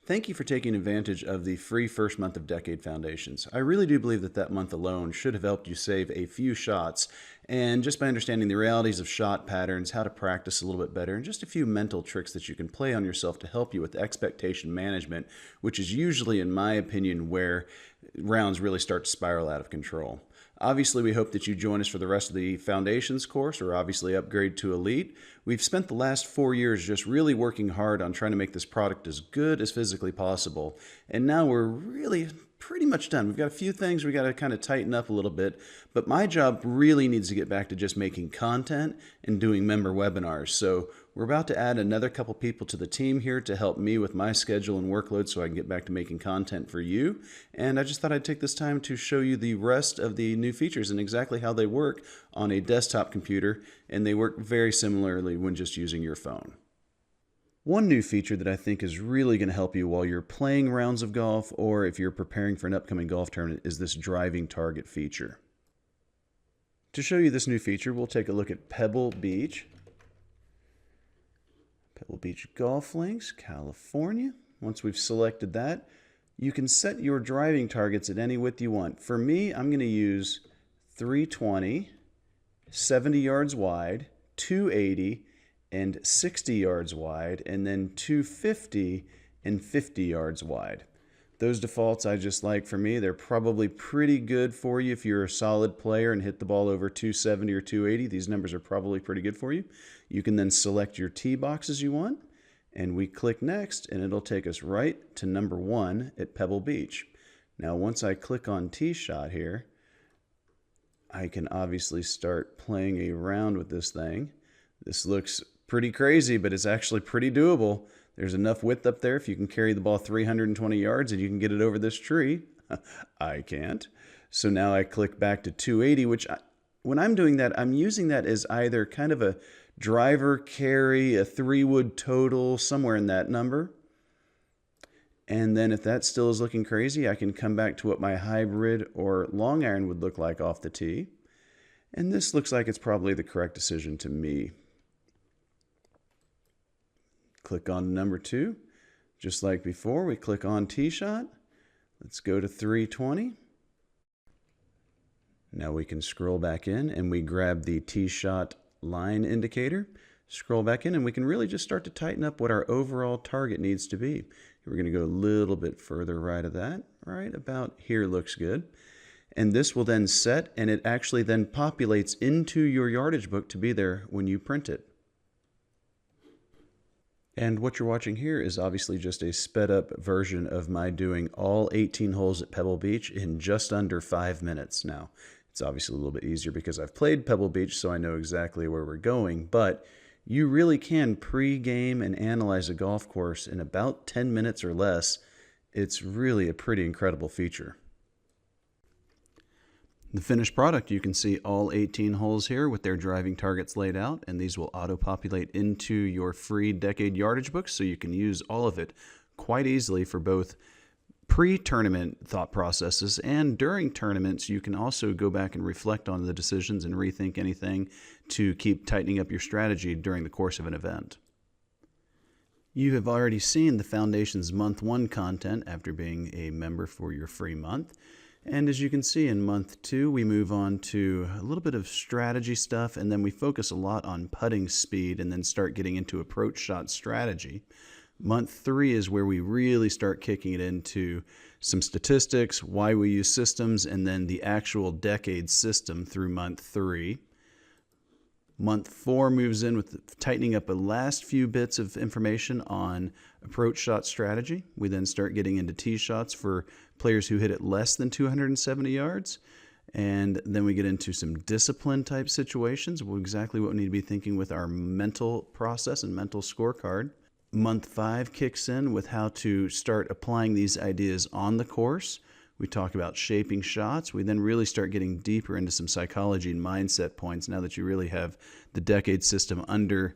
Thank you for taking advantage of the free first month of Decade Foundations. I really do believe that that month alone should have helped you save a few shots. And just by understanding the realities of shot patterns, how to practice a little bit better, and just a few mental tricks that you can play on yourself to help you with expectation management, which is usually, in my opinion, where rounds really start to spiral out of control. Obviously, we hope that you join us for the rest of the Foundations course, or obviously upgrade to Elite. We've spent the last 4 years just really working hard on trying to make this product as good as physically possible. And now we're really pretty much done. We've got a few things we got to kind of tighten up a little bit, but my job really needs to get back to just making content and doing member webinars. So we're about to add another couple people to the team here to help me with my schedule and workload so I can get back to making content for you. And I just thought I'd take this time to show you the rest of the new features and exactly how they work on a desktop computer, and they work very similarly when just using your phone. One new feature that I think is really going to help you while you're playing rounds of golf or if you're preparing for an upcoming golf tournament is this driving target feature. To show you this new feature, we'll take a look at Pebble Beach. Pebble Beach Golf Links, California. Once we've selected that, you can set your driving targets at any width you want. For me, I'm going to use 320, 70 yards wide, 280, and 60 yards wide, and then 250 and 50 yards wide. Those defaults I just like for me. They're probably pretty good for you if you're a solid player and hit the ball over 270 or 280. These numbers are probably pretty good for you. You can then select your tee boxes you want, and we click next, and it'll take us right to number 1 at Pebble Beach. Now once I click on tee shot here, I can obviously start playing a round with this thing. This looks pretty crazy, but it's actually pretty doable. There's enough width up there if you can carry the ball 320 yards and you can get it over this tree. I can't. So now I click back to 280, which when I'm doing that, I'm using that as either kind of a driver carry, a 3-wood total, somewhere in that number. And then if that still is looking crazy, I can come back to what my hybrid or long iron would look like off the tee. And this looks like it's probably the correct decision to me. Click on number 2. Just like before, we click on tee shot. Let's go to 320. Now we can scroll back in and we grab the tee shot line indicator, scroll back in, and we can really just start to tighten up what our overall target needs to be. We're going to go a little bit further right of that. Right about here looks good. And this will then set, and it actually then populates into your yardage book to be there when you print it. And what you're watching here is obviously just a sped up version of my doing all 18 holes at Pebble Beach in just under 5 minutes. Now, it's obviously a little bit easier because I've played Pebble Beach, so I know exactly where we're going, but you really can pre-game and analyze a golf course in about 10 minutes or less. It's really a pretty incredible feature. The finished product, you can see all 18 holes here with their driving targets laid out, and these will auto-populate into your free Decade yardage book, so you can use all of it quite easily for both pre-tournament thought processes, and during tournaments you can also go back and reflect on the decisions and rethink anything to keep tightening up your strategy during the course of an event. You have already seen the Foundation's Month 1 content after being a member for your free month. And as you can see in month 2, we move on to a little bit of strategy stuff, and then we focus a lot on putting speed and then start getting into approach shot strategy. Month 3 is where we really start kicking it into some statistics, why we use systems, and then the actual Decade system through month 3. Month 4 moves in with tightening up the last few bits of information on approach shot strategy. We then start getting into tee shots for players who hit it less than 270 yards. And then we get into some discipline type situations, exactly what we need to be thinking with our mental process and mental scorecard. Month 5 kicks in with how to start applying these ideas on the course. We talk about shaping shots. We then really start getting deeper into some psychology and mindset points now that you really have the Decade system under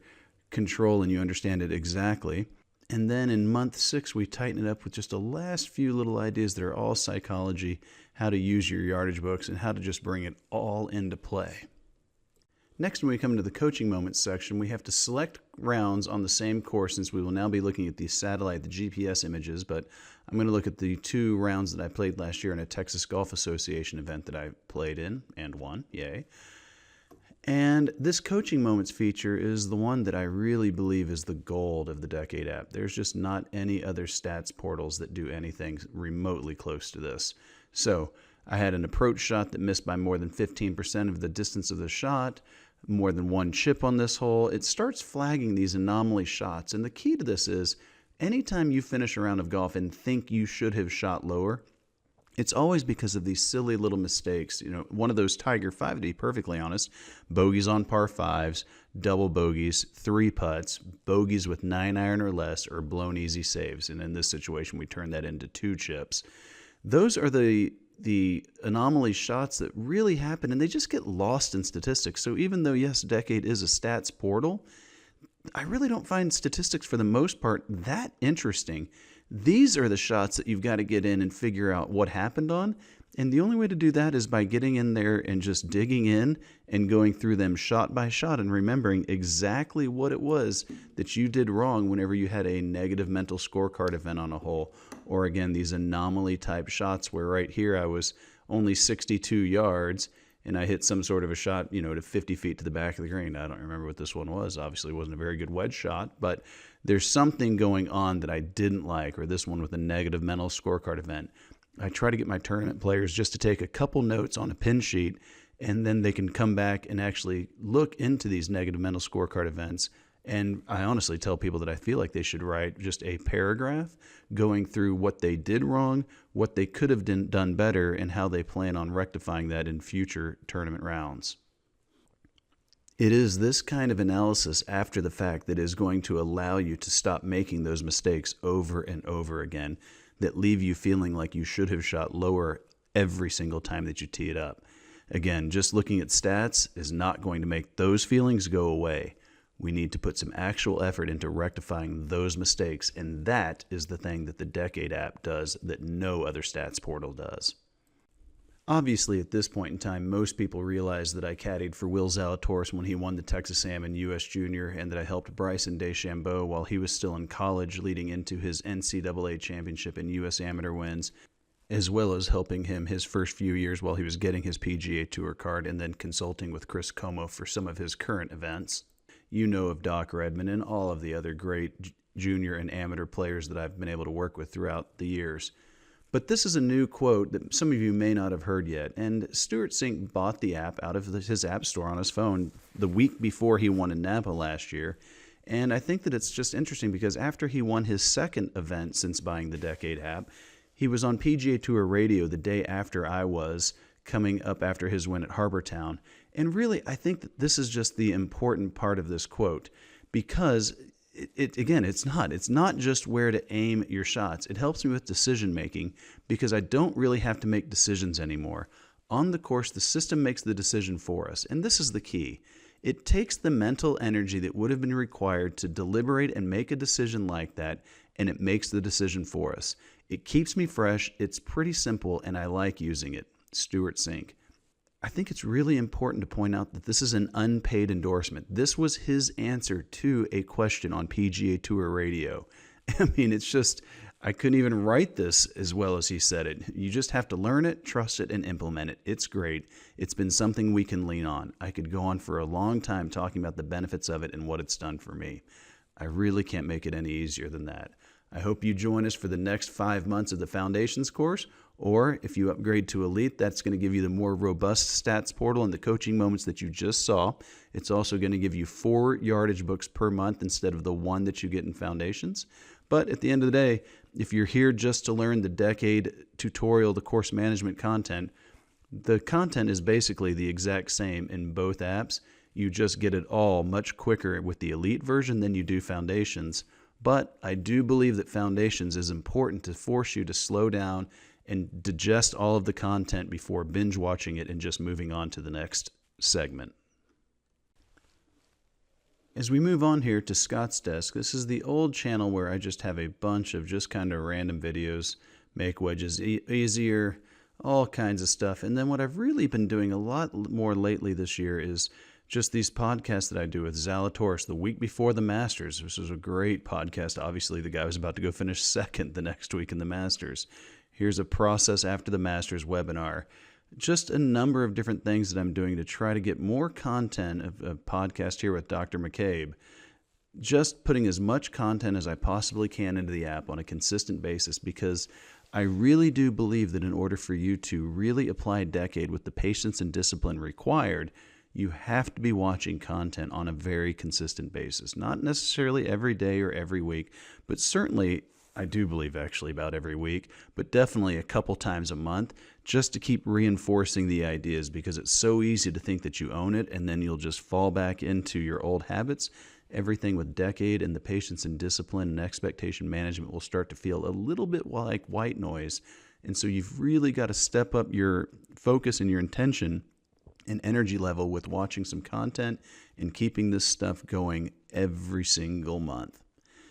control and you understand it exactly. And then in month 6, we tighten it up with just the last few little ideas that are all psychology, how to use your yardage books, and how to just bring it all into play. Next, when we come to the coaching moments section, we have to select rounds on the same course, since we will now be looking at the satellite, the GPS images, but I'm going to look at the 2 rounds that I played last year in a Texas Golf Association event that I played in and won. Yay. And this coaching moments feature is the one that I really believe is the gold of the Decade app. There's just not any other stats portals that do anything remotely close to this. So I had an approach shot that missed by more than 15% of the distance of the shot, more than 1 chip on this hole. It starts flagging these anomaly shots. And the key to this is anytime you finish a round of golf and think you should have shot lower, it's always because of these silly little mistakes. You know, one of those Tiger 5, to be perfectly honest, bogeys on par 5s, double bogeys, 3 putts, bogeys with 9-iron or less, or blown easy saves. And in this situation, we turn that into 2 chips. Those are the anomaly shots that really happen, and they just get lost in statistics. So even though, yes, Decade is a stats portal, I really don't find statistics for the most part that interesting. These are the shots that you've got to get in and figure out what happened on. And the only way to do that is by getting in there and just digging in and going through them shot by shot and remembering exactly what it was that you did wrong whenever you had a negative mental scorecard event on a hole. Or again, these anomaly type shots where right here I was only 62 yards and I hit some sort of a shot, you know, to 50 feet to the back of the green. I don't remember what this one was. Obviously, it wasn't a very good wedge shot, but there's something going on that I didn't like, or this one with a negative mental scorecard event. I try to get my tournament players just to take a couple notes on a pin sheet, and then they can come back and actually look into these negative mental scorecard events. And I honestly tell people that I feel like they should write just a paragraph going through what they did wrong, what they could have done better, and how they plan on rectifying that in future tournament rounds. It is this kind of analysis after the fact that is going to allow you to stop making those mistakes over and over again that leave you feeling like you should have shot lower every single time that you tee it up. Again, just looking at stats is not going to make those feelings go away. We need to put some actual effort into rectifying those mistakes, and that is the thing that the Decade app does that no other stats portal does. Obviously, at this point in time, most people realize that I caddied for Will Zalatoris when he won the Texas Am and U.S. Junior, and that I helped Bryson DeChambeau while he was still in college leading into his NCAA championship and U.S. Amateur wins, as well as helping him his first few years while he was getting his PGA Tour card and then consulting with Chris Como for some of his current events. You know of Doc Redman and all of the other great junior and amateur players that I've been able to work with throughout the years. But this is a new quote that some of you may not have heard yet. And Stewart Cink bought the app out of his app store on his phone the week before he won in Napa last year. And I think that it's just interesting because after he won his second event since buying the Decade app, he was on PGA Tour radio the day after I was, coming up after his win at Harbour Town. And really, I think that this is just the important part of this quote, because it's not just where to aim your shots. It helps me with decision making because I don't really have to make decisions anymore. On the course, the system makes the decision for us, and this is the key. It takes the mental energy that would have been required to deliberate and make a decision like that, and it makes the decision for us. It keeps me fresh, it's pretty simple, and I like using it. Stewart Cink. I think it's really important to point out that this is an unpaid endorsement. This was his answer to a question on PGA Tour radio. I mean, it's just, I couldn't even write this as well as he said it. You just have to learn it, trust it, and implement it. It's great. It's been something we can lean on. I could go on for a long time talking about the benefits of it and what it's done for me. I really can't make it any easier than that. I hope you join us for the next 5 months of the Foundations course, or if you upgrade to Elite, that's going to give you the more robust stats portal and the coaching moments that you just saw. It's also going to give you 4 yardage books per month instead of the 1 that you get in Foundations. But at the end of the day, if you're here just to learn the Decade tutorial, the course management content, the content is basically the exact same in both apps. You just get it all much quicker with the Elite version than you do Foundations. But I do believe that Foundations is important to force you to slow down and digest all of the content before binge watching it and just moving on to the next segment. As we move on here to Scott's Desk, this is the old channel where I just have a bunch of just kind of random videos, make wedges easier, all kinds of stuff. And then what I've really been doing a lot more lately this year is just these podcasts that I do with Zalatoris the week before the Masters. This was a great podcast. Obviously, the guy was about to go finish second the next week in the Masters. Here's a process after the Masters webinar. Just a number of different things that I'm doing to try to get more content of a podcast here with Dr. McCabe. Just putting as much content as I possibly can into the app on a consistent basis, because I really do believe that in order for you to really apply Decade with the patience and discipline required, you have to be watching content on a very consistent basis. Not necessarily every day or every week, but certainly, I do believe actually about every week, but definitely a couple times a month, just to keep reinforcing the ideas, because it's so easy to think that you own it and then you'll just fall back into your old habits. Everything with Decade and the patience and discipline and expectation management will start to feel a little bit like white noise. And so you've really got to step up your focus and your intention and energy level with watching some content and keeping this stuff going every single month.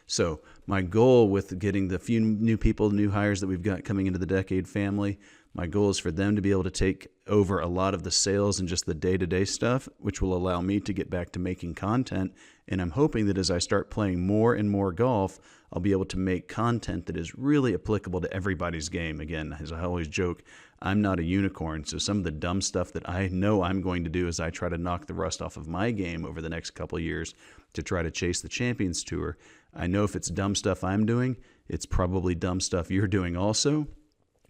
So my goal with getting the few new people, new hires that we've got coming into the Decade family, my goal is for them to be able to take over a lot of the sales and just the day-to-day stuff, which will allow me to get back to making content. And I'm hoping that as I start playing more and more golf, I'll be able to make content that is really applicable to everybody's game. Again, as I always joke, I'm not a unicorn, so some of the dumb stuff that I know I'm going to do as I try to knock the rust off of my game over the next couple of years to try to chase the Champions Tour, I know if it's dumb stuff I'm doing, it's probably dumb stuff you're doing also.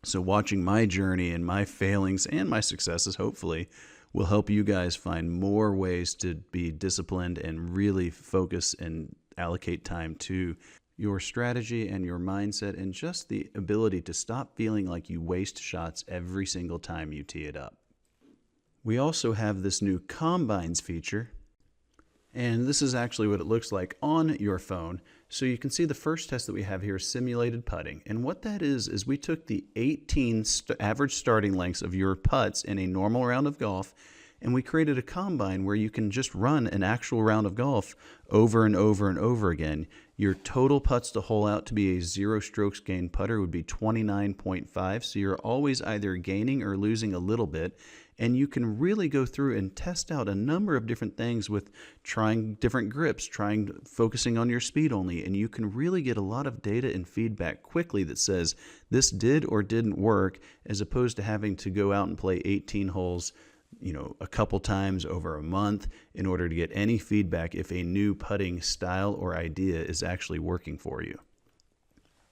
So watching my journey and my failings and my successes, hopefully, will help you guys find more ways to be disciplined and really focus and allocate time to your strategy and your mindset, and just the ability to stop feeling like you waste shots every single time you tee it up. We also have this new Combines feature, and this is actually what it looks like on your phone. So you can see the first test that we have here is simulated putting. And what that is we took the 18 average starting lengths of your putts in a normal round of golf, and we created a combine where you can just run an actual round of golf over and over and over again. Your total putts to hole out to be a 0 strokes gain putter would be 29.5, so you're always either gaining or losing a little bit. And you can really go through and test out a number of different things with trying different grips, focusing on your speed only, and you can really get a lot of data and feedback quickly that says this did or didn't work, as opposed to having to go out and play 18 holes, a couple times over a month in order to get any feedback if a new putting style or idea is actually working for you.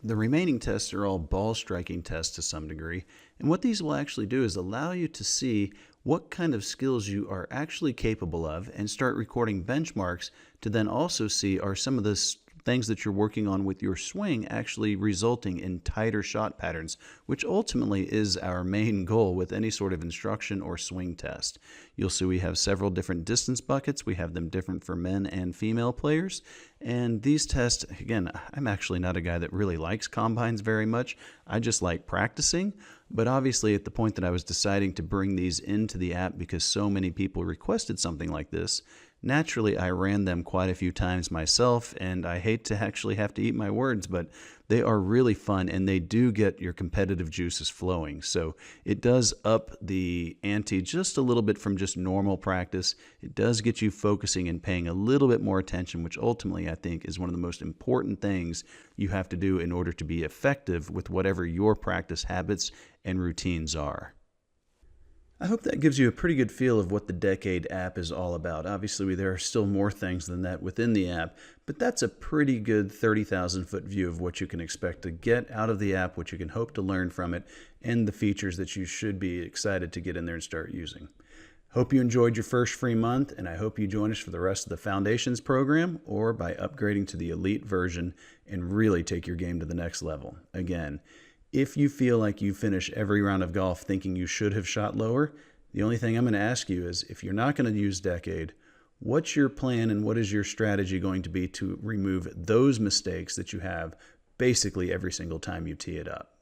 The remaining tests are all ball striking tests to some degree, and what these will actually do is allow you to see what kind of skills you are actually capable of and start recording benchmarks to then also see are some of the things that you're working on with your swing actually resulting in tighter shot patterns, which ultimately is our main goal with any sort of instruction or swing test. You'll see we have several different distance buckets. We have them different for men and female players. And these tests, again, I'm actually not a guy that really likes combines very much. I just like practicing. But obviously at the point that I was deciding to bring these into the app because so many people requested something like this, naturally, I ran them quite a few times myself, and I hate to actually have to eat my words, but they are really fun, and they do get your competitive juices flowing. So it does up the ante just a little bit from just normal practice. It does get you focusing and paying a little bit more attention, which ultimately I think is one of the most important things you have to do in order to be effective with whatever your practice habits and routines are. I hope that gives you a pretty good feel of what the Decade app is all about. Obviously, there are still more things than that within the app, but that's a pretty good 30,000-foot view of what you can expect to get out of the app, what you can hope to learn from it, and the features that you should be excited to get in there and start using. Hope you enjoyed your first free month, and I hope you join us for the rest of the Foundations program or by upgrading to the Elite version and really take your game to the next level. Again, if you feel like you finish every round of golf thinking you should have shot lower, the only thing I'm going to ask you is, if you're not going to use Decade, what's your plan and what is your strategy going to be to remove those mistakes that you have basically every single time you tee it up?